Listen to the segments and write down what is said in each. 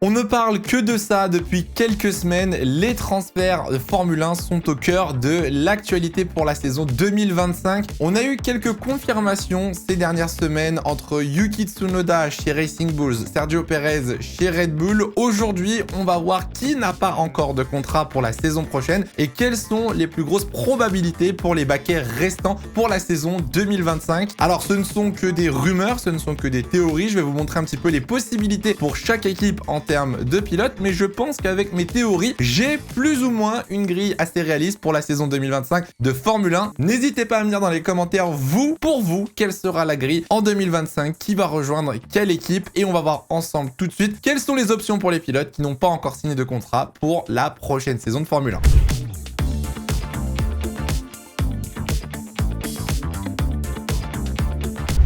On ne parle que de ça depuis quelques semaines, les transferts de Formule 1 sont au cœur de l'actualité pour la saison 2025. On a eu quelques confirmations ces dernières semaines entre Yuki Tsunoda chez Racing Bulls, Sergio Perez chez Red Bull. Aujourd'hui, on va voir qui n'a pas encore de contrat pour la saison prochaine et quelles sont les plus grosses probabilités pour les baquets restants pour la saison 2025. Alors ce ne sont que des rumeurs, ce ne sont que des théories, je vais vous montrer un petit peu les possibilités pour chaque équipe en termes de pilotes, mais je pense qu'avec mes théories, j'ai plus ou moins une grille assez réaliste pour la saison 2025 de Formule 1. N'hésitez pas à me dire dans les commentaires, pour vous, quelle sera la grille en 2025, qui va rejoindre quelle équipe, et on va voir ensemble tout de suite quelles sont les options pour les pilotes qui n'ont pas encore signé de contrat pour la prochaine saison de Formule 1.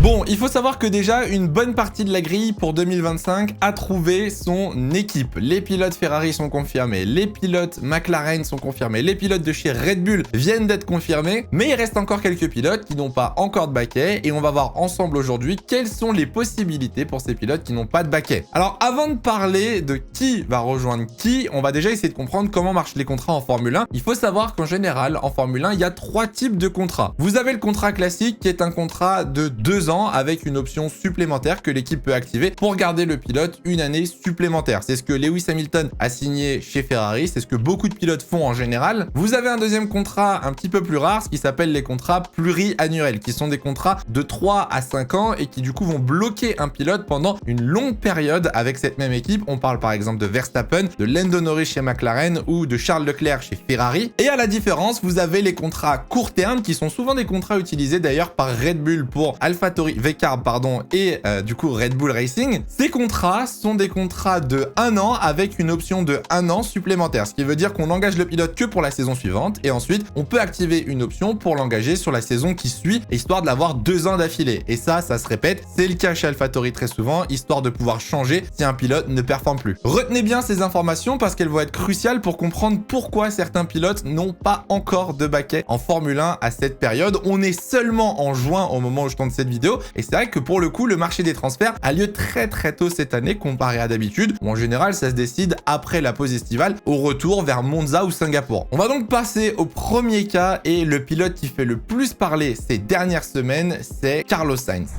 Bon, il faut savoir que déjà, une bonne partie de la grille pour 2025 a trouvé son équipe. Les pilotes Ferrari sont confirmés, les pilotes McLaren sont confirmés, les pilotes de chez Red Bull viennent d'être confirmés, mais il reste encore quelques pilotes qui n'ont pas encore de baquet et on va voir ensemble aujourd'hui quelles sont les possibilités pour ces pilotes qui n'ont pas de baquet. Alors, avant de parler de qui va rejoindre qui, on va déjà essayer de comprendre comment marchent les contrats en Formule 1. Il faut savoir qu'en général, en Formule 1, il y a 3 types de contrats. Vous avez le contrat classique qui est un contrat de 2 ans avec une option supplémentaire que l'équipe peut activer pour garder le pilote une année supplémentaire. C'est ce que Lewis Hamilton a signé chez Ferrari, c'est ce que beaucoup de pilotes font en général. Vous avez un deuxième contrat un petit peu plus rare, ce qui s'appelle les contrats pluriannuels, qui sont des contrats de 3 à 5 ans et qui du coup vont bloquer un pilote pendant une longue période avec cette même équipe. On parle par exemple de Verstappen, de Lando Norris chez McLaren ou de Charles Leclerc chez Ferrari. Et à la différence, vous avez les contrats court terme qui sont souvent des contrats utilisés d'ailleurs par Red Bull pour AlphaTauri, VCARB et du coup Red Bull Racing. Ces contrats sont des contrats de 1 an avec une option de 1 an supplémentaire, ce qui veut dire qu'on engage le pilote que pour la saison suivante et ensuite on peut activer une option pour l'engager sur la saison qui suit, histoire de l'avoir 2 ans d'affilée. Et ça se répète, c'est le cas chez AlphaTauri très souvent, histoire de pouvoir changer si un pilote ne performe plus. Retenez bien ces informations parce qu'elles vont être cruciales pour comprendre pourquoi certains pilotes n'ont pas encore de baquet en Formule 1 à cette période. On est seulement en juin au moment où je tourne cette vidéo. Et c'est vrai que pour le coup, le marché des transferts a lieu très tôt cette année comparé à d'habitude, où en général, ça se décide après la pause estivale, au retour vers Monza ou Singapour. On va donc passer au premier cas et le pilote qui fait le plus parler ces dernières semaines, c'est Carlos Sainz.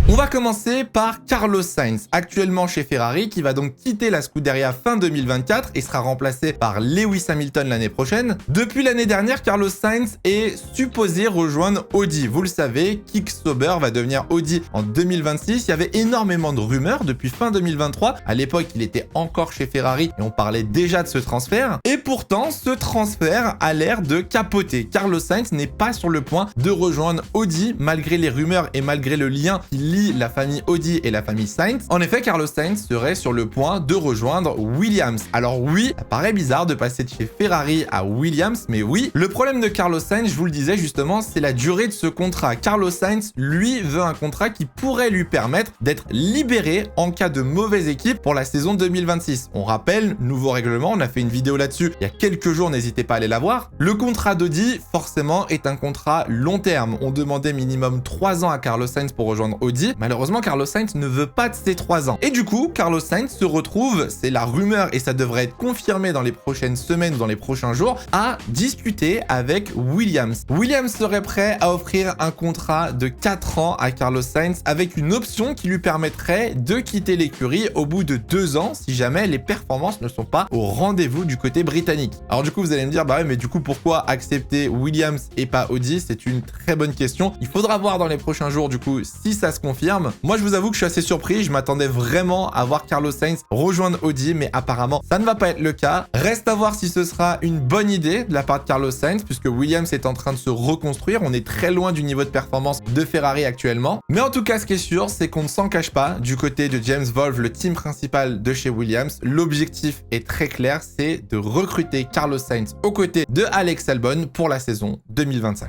On va commencer par Carlos Sainz, actuellement chez Ferrari, qui va donc quitter la Scuderia fin 2024 et sera remplacé par Lewis Hamilton l'année prochaine. Depuis l'année dernière, Carlos Sainz est supposé rejoindre Audi. Vous le savez, Kick Sauber va devenir Audi en 2026. Il y avait énormément de rumeurs depuis fin 2023. À l'époque, il était encore chez Ferrari et on parlait déjà de ce transfert. Et pourtant, ce transfert a l'air de capoter. Carlos Sainz n'est pas sur le point de rejoindre Audi, malgré les rumeurs et malgré le lien qui lie la famille Audi et la famille Sainz. En effet, Carlos Sainz serait sur le point de rejoindre Williams. Alors oui, ça paraît bizarre de passer de chez Ferrari à Williams, mais oui. Le problème de Carlos Sainz, je vous le disais justement, c'est la durée de ce contrat. Carlos Sainz, lui, veut un contrat qui pourrait lui permettre d'être libéré en cas de mauvaise équipe pour la saison 2026. On rappelle, nouveau règlement, on a fait une vidéo là-dessus il y a quelques jours, n'hésitez pas à aller la voir. Le contrat d'Audi, forcément, est un contrat long terme. On demandait minimum 3 ans à Carlos Sainz pour rejoindre Audi. Malheureusement, Carlos Sainz ne veut pas de ces 3 ans. Et du coup, Carlos Sainz se retrouve, c'est la rumeur et ça devrait être confirmé dans les prochaines semaines ou dans les prochains jours, à discuter avec Williams. Williams serait prêt à offrir un contrat de 4 ans à Carlos Sainz avec une option qui lui permettrait de quitter l'écurie au bout de 2 ans si jamais les performances ne sont pas au rendez-vous du côté britannique. Alors du coup, vous allez me dire, bah ouais, mais du coup, pourquoi accepter Williams et pas Audi? C'est une très bonne question. Il faudra voir dans les prochains jours, du coup, si ça se confirme. Moi, je vous avoue que je suis assez surpris. Je m'attendais vraiment à voir Carlos Sainz rejoindre Audi, mais apparemment, ça ne va pas être le cas. Reste à voir si ce sera une bonne idée de la part de Carlos Sainz, puisque Williams est en train de se reconstruire. On est très loin du niveau de performance de Ferrari actuellement. Mais en tout cas, ce qui est sûr, c'est qu'on ne s'en cache pas. Du côté de James Wolfe, le team principal de chez Williams, l'objectif est très clair, c'est de recruter Carlos Sainz aux côtés de Alex Albon pour la saison 2025.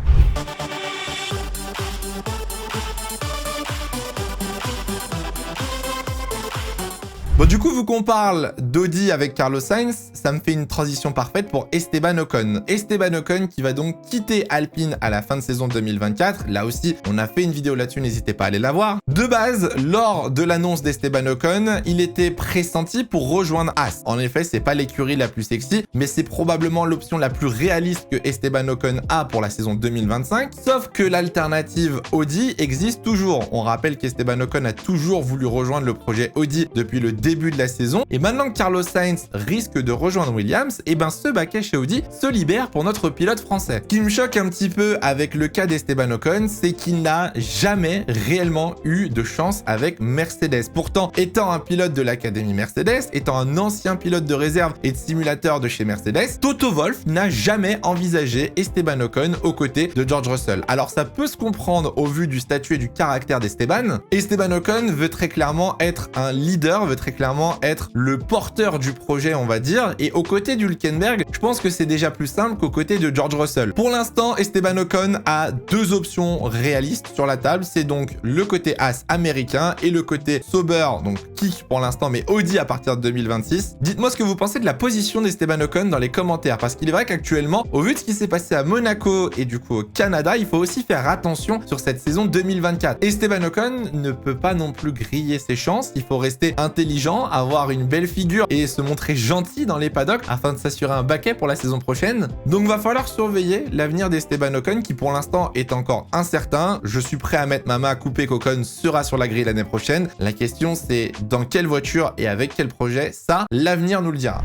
Bon, du coup, vu qu'on parle d'Audi avec Carlos Sainz, ça me fait une transition parfaite pour Esteban Ocon. Esteban Ocon qui va donc quitter Alpine à la fin de saison 2024. Là aussi, on a fait une vidéo là-dessus, n'hésitez pas à aller la voir. De base, lors de l'annonce d'Esteban Ocon, il était pressenti pour rejoindre Haas. En effet, c'est pas l'écurie la plus sexy, mais c'est probablement l'option la plus réaliste que Esteban Ocon a pour la saison 2025. Sauf que l'alternative Audi existe toujours. On rappelle qu'Esteban Ocon a toujours voulu rejoindre le projet Audi depuis le début de la saison. Et maintenant que Carlos Sainz risque de rejoindre Williams, et ben ce baquet chez Audi se libère pour notre pilote français. Ce qui me choque un petit peu avec le cas d'Esteban Ocon, c'est qu'il n'a jamais réellement eu de chance avec Mercedes. Pourtant, étant un pilote de l'académie Mercedes, étant un ancien pilote de réserve et de simulateur de chez Mercedes, Toto Wolff n'a jamais envisagé Esteban Ocon aux côtés de George Russell. Alors ça peut se comprendre au vu du statut et du caractère d'Esteban. Esteban Ocon veut très clairement être un leader, veut très clairement être le porteur du projet, on va dire, et aux côtés d'Hülkenberg, je pense que c'est déjà plus simple qu'aux côtés de George Russell. Pour l'instant, Esteban Ocon a deux options réalistes sur la table, c'est donc le côté Haas américain et le côté Sauber, donc kick pour l'instant, mais Audi à partir de 2026. Dites-moi ce que vous pensez de la position d'Esteban Ocon dans les commentaires, parce qu'il est vrai qu'actuellement, au vu de ce qui s'est passé à Monaco et du coup au Canada, il faut aussi faire attention sur cette saison 2024. Esteban Ocon ne peut pas non plus griller ses chances, il faut rester intelligent, avoir une belle figure et se montrer gentil dans les paddocks afin de s'assurer un baquet pour la saison prochaine. Donc va falloir surveiller l'avenir d'Esteban Ocon qui pour l'instant est encore incertain. Je suis prêt à mettre ma main à couper qu'Ocon sera sur la grille l'année prochaine. La question c'est dans quelle voiture et avec quel projet, ça l'avenir nous le dira.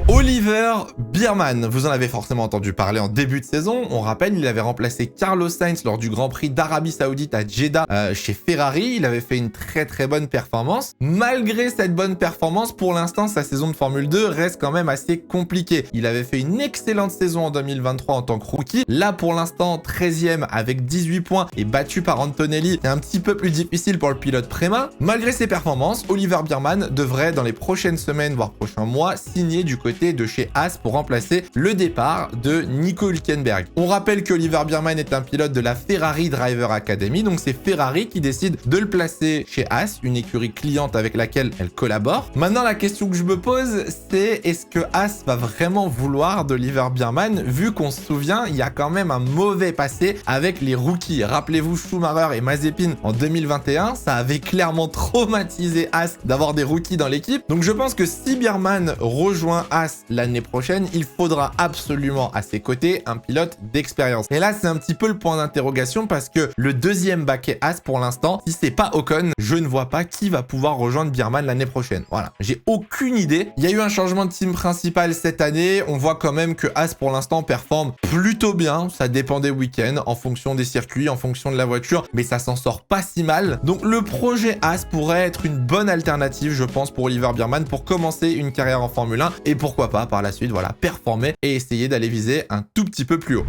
Oliver Biermann, vous en avez forcément entendu parler en début de saison. On rappelle, il avait remplacé Carlos Sainz lors du Grand Prix d'Arabie Saoudite à Jeddah chez Ferrari. Il avait fait une très bonne performance. Malgré cette bonne performance, pour l'instant, sa saison de Formule 2 reste quand même assez compliquée. Il avait fait une excellente saison en 2023 en tant que rookie. Là, pour l'instant, 13e avec 18 points et battu par Antonelli. C'est un petit peu plus difficile pour le pilote Prema. Malgré ses performances, Oliver Biermann devrait, dans les prochaines semaines, voire prochains mois, signer du côté de chez Haas pour remplacer le départ de Nico Hülkenberg. On rappelle que Oliver Biermann est un pilote de la Ferrari Driver Academy, donc c'est Ferrari qui décide de le placer chez Haas, une écurie cliente avec laquelle elle collabore. Maintenant, la question que je me pose, c'est est-ce que Haas va vraiment vouloir d'Oliver Biermann, vu qu'on se souvient, il y a quand même un mauvais passé avec les rookies. Rappelez-vous Schumacher et Mazepin en 2021, ça avait clairement traumatisé Haas d'avoir des rookies dans l'équipe. Donc je pense que si Biermann rejoint Haas l'année prochaine, il faudra absolument à ses côtés un pilote d'expérience. Et là, c'est un petit peu le point d'interrogation parce que le deuxième baquet Haas pour l'instant, si c'est pas Ocon, je ne vois pas qui va pouvoir rejoindre Biermann l'année prochaine. Voilà, j'ai aucune idée. Il y a eu un changement de team principal cette année. On voit quand même que Haas pour l'instant performe plutôt bien. Ça dépend des week-ends, en fonction des circuits, en fonction de la voiture, mais ça s'en sort pas si mal. Donc le projet Haas pourrait être une bonne alternative, je pense, pour Oliver Biermann pour commencer une carrière en Formule 1 et pourquoi pas par la suite, voilà, performer et essayer d'aller viser un tout petit peu plus haut.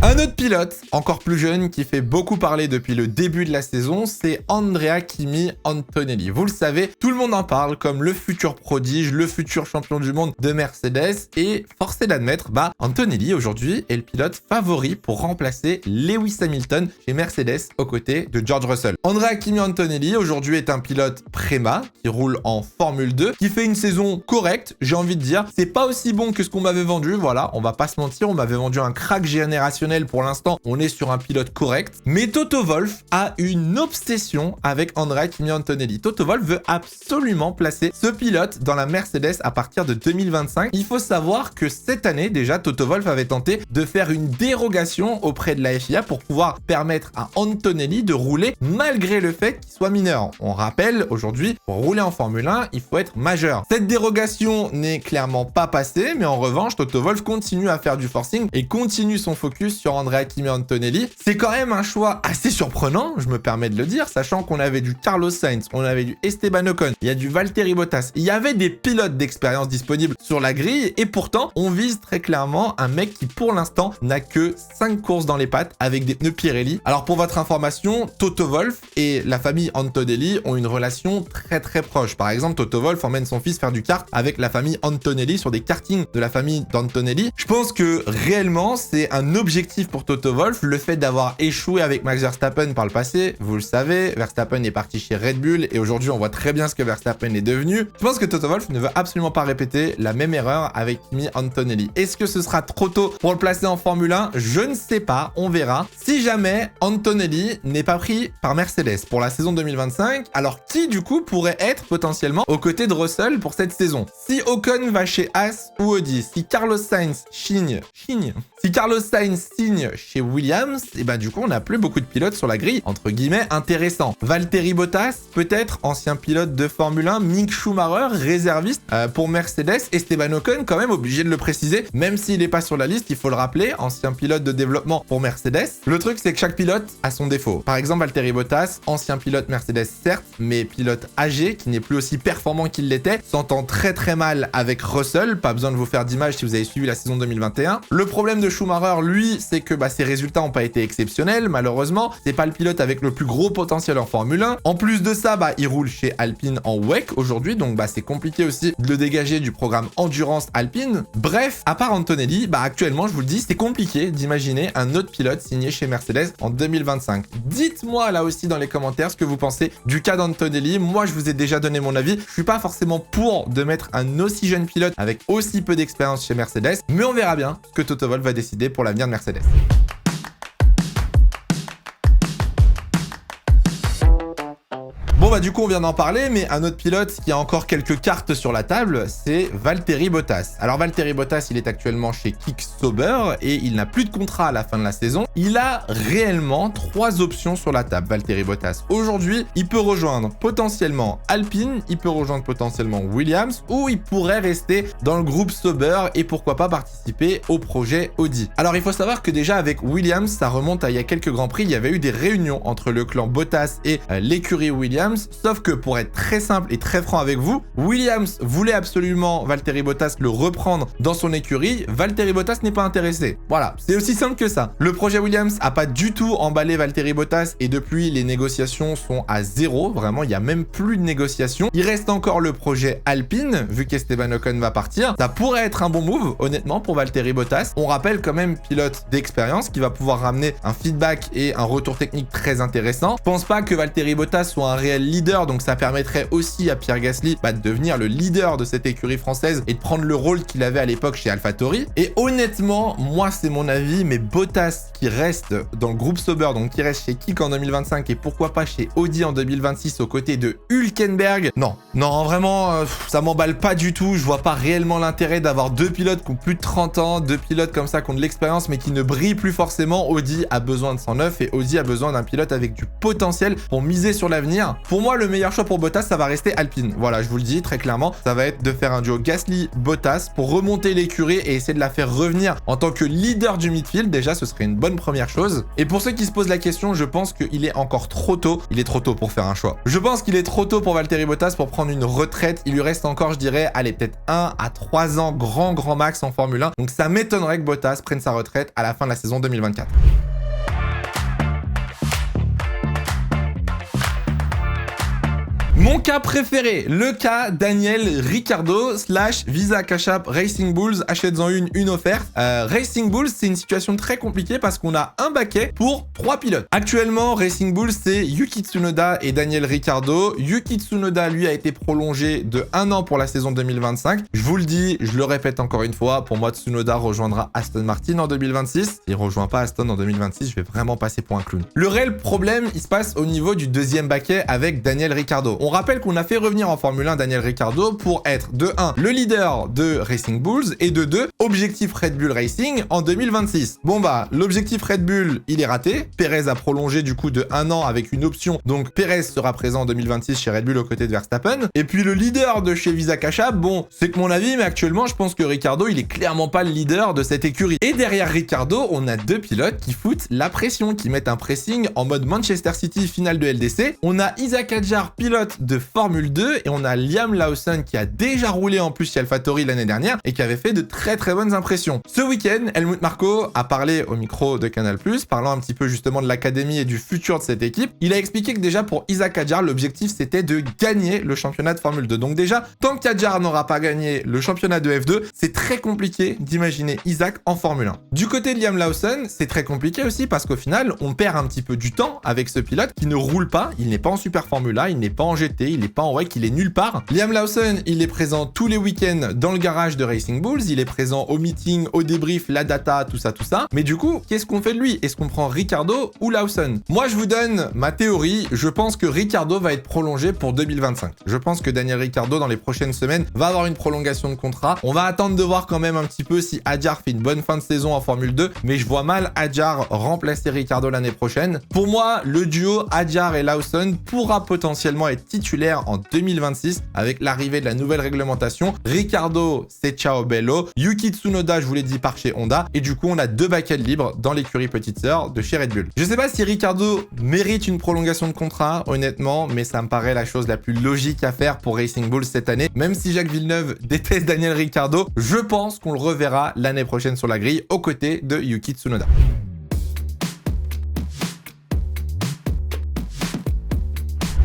Un autre pilote, encore plus jeune, qui fait beaucoup parler depuis le début de la saison, c'est Andrea Kimi Antonelli. Vous le savez, tout le monde en parle comme le futur prodige, le futur champion du monde de Mercedes, et force est d'admettre, Antonelli aujourd'hui est le pilote favori pour remplacer Lewis Hamilton chez Mercedes aux côtés de George Russell. Andrea Kimi Antonelli aujourd'hui est un pilote Prema qui roule en Formule 2, qui fait une saison correcte, j'ai envie de dire. C'est pas aussi bon que ce qu'on m'avait vendu, voilà, on va pas se mentir, on m'avait vendu un crack générationnel. Pour l'instant, on est sur un pilote correct. Mais Toto Wolff a une obsession avec Andrea Kimi Antonelli. Toto Wolff veut absolument placer ce pilote dans la Mercedes à partir de 2025. Il faut savoir que cette année, déjà, Toto Wolff avait tenté de faire une dérogation auprès de la FIA pour pouvoir permettre à Antonelli de rouler malgré le fait qu'il soit mineur. On rappelle, aujourd'hui, pour rouler en Formule 1, il faut être majeur. Cette dérogation n'est clairement pas passée, mais en revanche, Toto Wolff continue à faire du forcing et continue son focus sur Andrea Kimi Antonelli. C'est quand même un choix assez surprenant, je me permets de le dire, sachant qu'on avait du Carlos Sainz, on avait du Esteban Ocon, il y a du Valtteri Bottas, il y avait des pilotes d'expérience disponibles sur la grille et pourtant on vise très clairement un mec qui pour l'instant n'a que 5 courses dans les pattes avec des pneus Pirelli. Alors pour votre information, Toto Wolff et la famille Antonelli ont une relation très proche. Par exemple, Toto Wolff emmène son fils faire du kart avec la famille Antonelli sur des kartings de la famille d'Antonelli. Je pense que réellement c'est un objectif négatif pour Toto Wolff, le fait d'avoir échoué avec Max Verstappen par le passé. Vous le savez, Verstappen est parti chez Red Bull et aujourd'hui on voit très bien ce que Verstappen est devenu. Je pense que Toto Wolff ne veut absolument pas répéter la même erreur avec Kimi Antonelli. Est-ce que ce sera trop tôt pour le placer en Formule 1? Je ne sais pas, on verra. Si jamais Antonelli n'est pas pris par Mercedes pour la saison 2025, alors qui du coup pourrait être potentiellement aux côtés de Russell pour cette saison? Si Ocon va chez Haas ou Audi, si Carlos Sainz signe chez Williams, et ben du coup on n'a plus beaucoup de pilotes sur la grille, entre guillemets, intéressants. Valtteri Bottas, peut-être, ancien pilote de Formule 1, Mick Schumacher, réserviste pour Mercedes, Esteban Ocon, quand même obligé de le préciser, même s'il n'est pas sur la liste, il faut le rappeler, ancien pilote de développement pour Mercedes. Le truc c'est que chaque pilote a son défaut. Par exemple Valtteri Bottas, ancien pilote Mercedes certes, mais pilote âgé, qui n'est plus aussi performant qu'il l'était, s'entend très mal avec Russell, pas besoin de vous faire d'image si vous avez suivi la saison 2021. Le problème de Schumacher, lui, c'est que ses résultats n'ont pas été exceptionnels, malheureusement. C'est pas le pilote avec le plus gros potentiel en Formule 1. En plus de ça, il roule chez Alpine en WEC aujourd'hui, donc c'est compliqué aussi de le dégager du programme Endurance Alpine. Bref, à part Antonelli, actuellement, je vous le dis, c'est compliqué d'imaginer un autre pilote signé chez Mercedes en 2025. Dites-moi là aussi dans les commentaires ce que vous pensez du cas d'Antonelli. Moi, je vous ai déjà donné mon avis. Je suis pas forcément pour de mettre un aussi jeune pilote avec aussi peu d'expérience chez Mercedes, mais on verra bien ce que Toto Wolff va décider pour l'avenir de Mercedes. Bon du coup on vient d'en parler, mais un autre pilote qui a encore quelques cartes sur la table, c'est Valtteri Bottas. Alors Valtteri Bottas, il est actuellement chez Kick Sauber et il n'a plus de contrat à la fin de la saison. Il a réellement 3 options sur la table, Valtteri Bottas. Aujourd'hui, il peut rejoindre potentiellement Alpine, il peut rejoindre potentiellement Williams, ou il pourrait rester dans le groupe Sauber et pourquoi pas participer au projet Audi. Alors il faut savoir que déjà avec Williams, ça remonte à il y a quelques grands prix, il y avait eu des réunions entre le clan Bottas et l'écurie Williams. Sauf que pour être très simple et très franc avec vous, Williams voulait absolument Valtteri Bottas le reprendre dans son écurie. Valtteri Bottas n'est pas intéressé. Voilà, c'est aussi simple que ça. Le projet Williams a pas du tout emballé Valtteri Bottas et depuis les négociations sont à zéro. Vraiment, il n'y a même plus de négociations. Il reste encore le projet Alpine, vu qu'Esteban Ocon va partir. Ça pourrait être un bon move, honnêtement, pour Valtteri Bottas. On rappelle quand même pilote d'expérience qui va pouvoir ramener un feedback et un retour technique très intéressant. Je pense pas que Valtteri Bottas soit un réel leader, donc ça permettrait aussi à Pierre Gasly de devenir le leader de cette écurie française et de prendre le rôle qu'il avait à l'époque chez AlphaTauri. Et honnêtement, moi c'est mon avis, mais Bottas qui reste dans le groupe Sauber, donc qui reste chez Kick en 2025 et pourquoi pas chez Audi en 2026 aux côtés de Hülkenberg, non, vraiment ça m'emballe pas du tout. Je vois pas réellement l'intérêt d'avoir 2 pilotes qui ont plus de 30 ans, 2 pilotes comme ça qui ont de l'expérience mais qui ne brillent plus forcément. Audi a besoin de 109 et Audi a besoin d'un pilote avec du potentiel pour miser sur l'avenir. Pour moi, le meilleur choix pour Bottas, ça va rester Alpine. Voilà, je vous le dis très clairement, ça va être de faire un duo Gasly-Bottas pour remonter l'écurie et essayer de la faire revenir en tant que leader du midfield. Déjà, ce serait une bonne première chose. Et pour ceux qui se posent la question, je pense qu'il est encore trop tôt. Il est trop tôt pour faire un choix. Je pense qu'il est trop tôt pour Valtteri Bottas pour prendre une retraite. Il lui reste encore, je dirais, allez, peut-être 1 à 3 ans grand max en Formule 1. Donc ça m'étonnerait que Bottas prenne sa retraite à la fin de la saison 2024. Mon cas préféré, le cas Daniel Ricciardo / Visa Cash App Racing Bulls, achète-en une offerte. Racing Bulls, c'est une situation très compliquée parce qu'on a un baquet pour 3 pilotes. Actuellement, Racing Bulls, c'est Yuki Tsunoda et Daniel Ricciardo. Yuki Tsunoda, lui, a été prolongé de 1 an pour la saison 2025. Je vous le dis, je le répète encore une fois, pour moi, Tsunoda rejoindra Aston Martin en 2026. S'il ne rejoint pas Aston en 2026, je vais vraiment passer pour un clown. Le réel problème, il se passe au niveau du deuxième baquet avec Daniel Ricciardo. On rappelle qu'on a fait revenir en Formule 1 Daniel Ricciardo pour être de 1 le leader de Racing Bulls et de 2 objectif Red Bull Racing en 2026. Bon l'objectif Red Bull il est raté. Perez a prolongé du coup de 1 an avec une option, donc Perez sera présent en 2026 chez Red Bull aux côtés de Verstappen. Et puis le leader de chez Visa Cash App, bon c'est que mon avis, mais actuellement je pense que Ricciardo il est clairement pas le leader de cette écurie. Et derrière Ricciardo on a 2 pilotes qui foutent la pression, qui mettent un pressing en mode Manchester City finale de LDC. On a Isaac Hadjar, pilote pilote de Formule 2 et on a Liam Lawson qui a déjà roulé en plus chez AlphaTauri l'année dernière et qui avait fait de très très bonnes impressions. Ce week-end, Helmut Marko a parlé au micro de Canal+, parlant un petit peu justement de l'académie et du futur de cette équipe. Il a expliqué que déjà pour Isack Hadjar, l'objectif c'était de gagner le championnat de Formule 2. Donc déjà, tant qu'Hadjar n'aura pas gagné le championnat de F2, c'est très compliqué d'imaginer Isack en Formule 1. Du côté de Liam Lawson, c'est très compliqué aussi parce qu'au final, on perd un petit peu du temps avec ce pilote qui ne roule pas, il n'est pas en Super Formula, il n'est pas en GT, il n'est pas en WEC, il est nulle part. Liam Lawson, il est présent tous les week-ends dans le garage de Racing Bulls, il est présent au meeting, au débrief, la data, tout ça. Mais du coup, qu'est-ce qu'on fait de lui? Est-ce qu'on prend Ricciardo ou Lawson? Moi, je vous donne ma théorie, je pense que Ricciardo va être prolongé pour 2025. Je pense que Daniel Ricciardo, dans les prochaines semaines, va avoir une prolongation de contrat. On va attendre de voir quand même un petit peu si Hadjar fait une bonne fin de saison en Formule 2, mais je vois mal Hadjar remplacer Ricciardo l'année prochaine. Pour moi, le duo Hadjar et Lawson pourra potentiellement être titulaire en 2026 avec l'arrivée de la nouvelle réglementation. Ricciardo, c'est ciao bello. Yuki Tsunoda, je vous l'ai dit, part chez Honda. Et du coup, on a 2 backends libres dans l'écurie petite sœur de chez Red Bull. Je sais pas si Ricciardo mérite une prolongation de contrat, honnêtement, mais ça me paraît la chose la plus logique à faire pour Racing Bulls cette année. Même si Jacques Villeneuve déteste Daniel Ricciardo, je pense qu'on le reverra l'année prochaine sur la grille aux côtés de Yuki Tsunoda.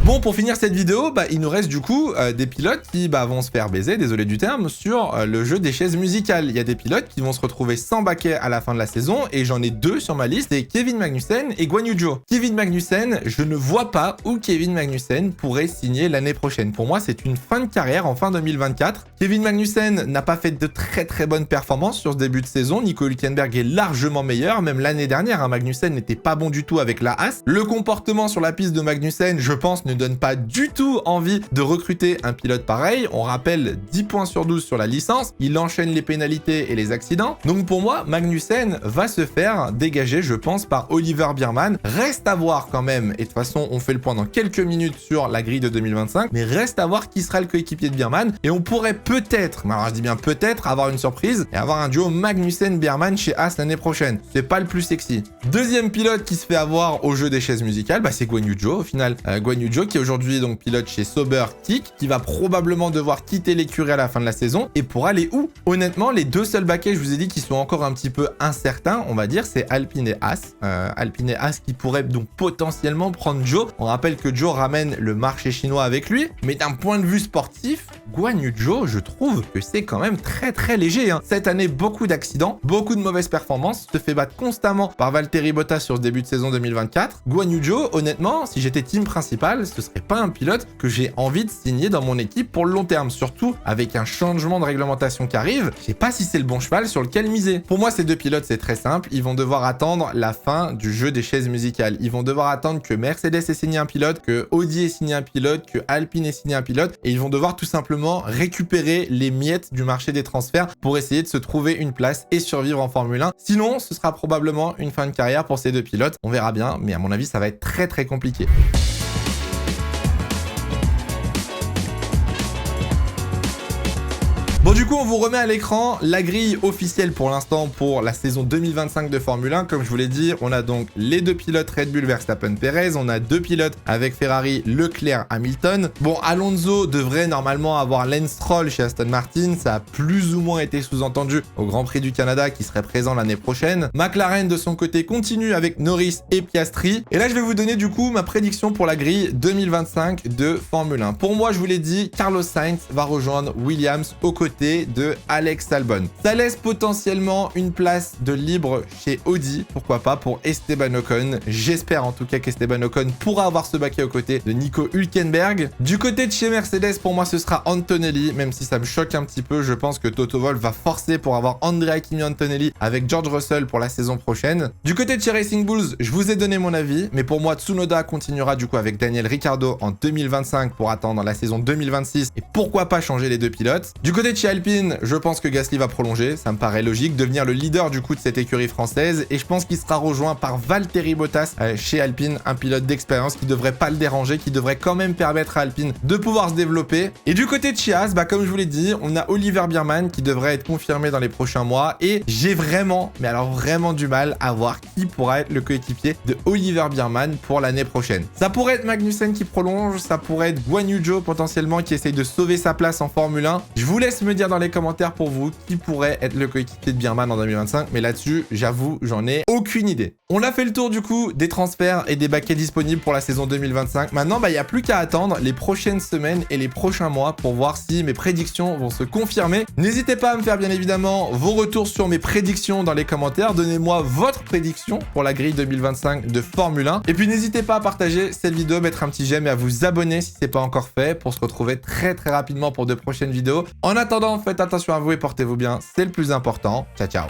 Bon, pour finir cette vidéo, il nous reste du coup des pilotes qui vont se faire baiser, désolé du terme, sur le jeu des chaises musicales. Il y a des pilotes qui vont se retrouver sans baquet à la fin de la saison et j'en ai 2 sur ma liste, c'est Kevin Magnussen et Guan Yu Zhou. Kevin Magnussen, je ne vois pas où Kevin Magnussen pourrait signer l'année prochaine. Pour moi, c'est une fin de carrière en fin 2024. Kevin Magnussen n'a pas fait de très très bonnes performances sur ce début de saison. Nico Hülkenberg est largement meilleur, même l'année dernière, Magnussen n'était pas bon du tout avec la Haas. Le comportement sur la piste de Magnussen, je pense, ne donne pas du tout envie de recruter un pilote pareil. On rappelle 10 points sur 12 sur la licence, il enchaîne les pénalités et les accidents. Donc pour moi, Magnussen va se faire dégager, je pense, par Oliver Biermann. Reste à voir quand même, et de toute façon, on fait le point dans quelques minutes sur la grille de 2025, mais reste à voir qui sera le coéquipier de Biermann, et on pourrait peut-être, alors je dis bien peut-être, avoir une surprise et avoir un duo Magnussen-Biermann chez Haas l'année prochaine. C'est pas le plus sexy. Deuxième pilote qui se fait avoir au jeu des chaises musicales, c'est Guan Yu Zhou au final. Guan Yu Zhou qui est aujourd'hui donc pilote chez Sauber Kick, qui va probablement devoir quitter l'écurie à la fin de la saison. Et pour aller où? Honnêtement, les 2 seuls baquets, je vous ai dit, qui sont encore un petit peu incertains, on va dire, c'est Alpine et Haas. Alpine et Haas qui pourraient donc potentiellement prendre Zhou. On rappelle que Zhou ramène le marché chinois avec lui, mais d'un point de vue sportif, Guan Yu Zhou, je trouve que c'est quand même très très léger. Cette année, beaucoup d'accidents, beaucoup de mauvaises performances, se fait battre constamment par Valtteri Bottas sur ce début de saison 2024. Guan Yu Zhou, honnêtement, si j'étais team principal, ce serait pas un pilote que j'ai envie de signer dans mon équipe pour le long terme, surtout avec un changement de réglementation qui arrive. Je sais pas si c'est le bon cheval sur lequel miser. Pour moi, ces 2 pilotes, c'est très simple, ils vont devoir attendre la fin du jeu des chaises musicales. Ils vont devoir attendre que Mercedes ait signé un pilote, que Audi ait signé un pilote, que Alpine ait signé un pilote, et ils vont devoir tout simplement récupérer les miettes du marché des transferts pour essayer de se trouver une place et survivre en Formule 1. Sinon, ce sera probablement une fin de carrière pour ces 2 pilotes. On verra bien, mais à mon avis, ça va être très très compliqué. Bon, du coup, on vous remet à l'écran la grille officielle pour l'instant pour la saison 2025 de Formule 1. Comme je vous l'ai dit, on a donc les 2 pilotes Red Bull, Verstappen, Perez. On a 2 pilotes avec Ferrari, Leclerc, Hamilton. Bon, Alonso devrait normalement avoir Lance Stroll chez Aston Martin. Ça a plus ou moins été sous-entendu au Grand Prix du Canada qui serait présent l'année prochaine. McLaren, de son côté, continue avec Norris et Piastri. Et là, je vais vous donner du coup ma prédiction pour la grille 2025 de Formule 1. Pour moi, je vous l'ai dit, Carlos Sainz va rejoindre Williams aux côtés de Alex Albon. Ça laisse potentiellement une place de libre chez Audi, pourquoi pas, pour Esteban Ocon. J'espère en tout cas qu'Esteban Ocon pourra avoir ce baquet aux côtés de Nico Hülkenberg. Du côté de chez Mercedes, pour moi, ce sera Antonelli, même si ça me choque un petit peu. Je pense que Toto Wolff va forcer pour avoir Andrea Kimi Antonelli avec George Russell pour la saison prochaine. Du côté de chez Racing Bulls, je vous ai donné mon avis, mais pour moi, Tsunoda continuera du coup avec Daniel Ricciardo en 2025 pour attendre la saison 2026 et pourquoi pas changer les 2 pilotes. Du côté de de chez Alpine, je pense que Gasly va prolonger, ça me paraît logique, devenir le leader du coup de cette écurie française, et je pense qu'il sera rejoint par Valtteri Bottas chez Alpine, un pilote d'expérience qui devrait pas le déranger, qui devrait quand même permettre à Alpine de pouvoir se développer. Et du côté de chez Haas, comme je vous l'ai dit, on a Oliver Biermann qui devrait être confirmé dans les prochains mois, et j'ai vraiment, mais alors vraiment du mal à voir qui pourra être le coéquipier de Oliver Biermann pour l'année prochaine. Ça pourrait être Magnussen qui prolonge, ça pourrait être Guan Yu Zhou potentiellement qui essaye de sauver sa place en Formule 1. Je vous laisse me dire dans les commentaires pour vous qui pourrait être le coéquipier de Biermann en 2025, mais là-dessus, j'avoue, j'en ai aucune idée. On a fait le tour du coup des transferts et des baquets disponibles pour la saison 2025. Maintenant, il n'y a plus qu'à attendre les prochaines semaines et les prochains mois pour voir si mes prédictions vont se confirmer. N'hésitez pas à me faire bien évidemment vos retours sur mes prédictions dans les commentaires. Donnez-moi votre prédiction pour la grille 2025 de Formule 1. Et puis n'hésitez pas à partager cette vidéo, mettre un petit j'aime et à vous abonner si ce n'est pas encore fait pour se retrouver très rapidement pour de prochaines vidéos. En attendant, faites attention à vous et portez-vous bien, c'est le plus important. Ciao, ciao.